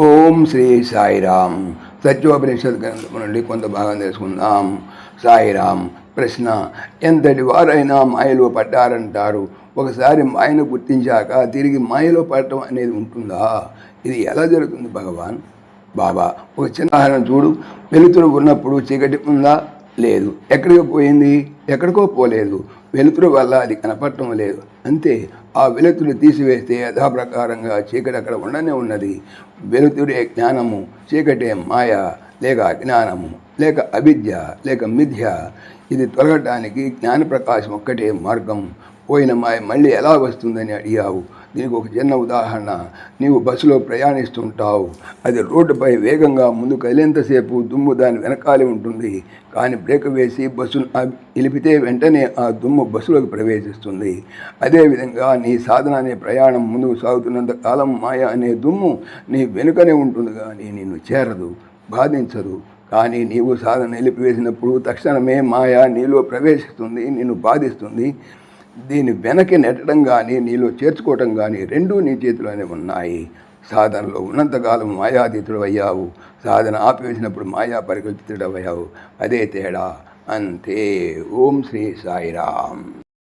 ఓం శ్రీ సాయిరామ్. సత్యోపనిషత్ గ్రంథం నుండి కొంత భాగం తెలుసుకుందాం. సాయిరామ్. ప్రశ్న: ఎంతటి వారైనా మాయలో పడ్డారంటారు. ఒకసారి మాయను గుర్తించాక తిరిగి మాయలో పడటం అనేది ఉంటుందా? ఇది ఎలా జరుగుతుంది భగవాన్? బాబా: ఒక చిన్న ఉదాహరణ చూడు. వెలుతురు ఉన్నప్పుడు చీకటి ఉందా? లేదు. ఎక్కడికి పోయింది? ఎక్కడికో పోలేదు. వెలుతురు వల్ల అది కనపడటం లేదు, అంతే. ఆ వెలుతురు తీసివేస్తే యథాప్రకారంగా చీకటి అక్కడ ఉండనే ఉన్నది. వెలుతురే జ్ఞానము, చీకటే మాయ లేక అజ్ఞానము, లేక అవిద్య, లేక మిథ్య. ఇది తొలగటానికి జ్ఞానప్రకాశం ఒక్కటే మార్గం. పోయిన మాయ మళ్ళీ ఎలా వస్తుందని అడిగావు. దీనికి ఒక చిన్న ఉదాహరణ. నీవు బస్సులో ప్రయాణిస్తుంటావు. అది రోడ్డుపై వేగంగా ముందు కదిలేంతసేపు దుమ్ము దాని వెనకాలే ఉంటుంది. కానీ బ్రేక్ వేసి బస్సును నిలిపితే వెంటనే ఆ దుమ్ము బస్సులోకి ప్రవేశిస్తుంది. అదేవిధంగా నీ సాధన అనే ప్రయాణం ముందుకు సాగుతున్నంత కాలం మాయ అనే దుమ్ము నీ వెనుకనే ఉంటుంది, కానీ నిన్ను చేరదు, బాధించదు. కానీ నీవు సాధన నిలిపివేసినప్పుడు తక్షణమే మాయ నీలో ప్రవేశిస్తుంది, నిన్ను బాధిస్తుంది. దీన్ని వెనక్కి నెట్టడం కానీ నీలో చేర్చుకోవటం కానీ రెండూ నీ చేతిలోనే ఉన్నాయి. సాధనలో ఉన్నంతకాలం మాయాతీతుడు అయ్యావు. సాధన ఆపివేసినప్పుడు మాయా పరికల్పితుడు అయ్యావు. అదే తేడా, అంతే. ఓం శ్రీ సాయిరామ్.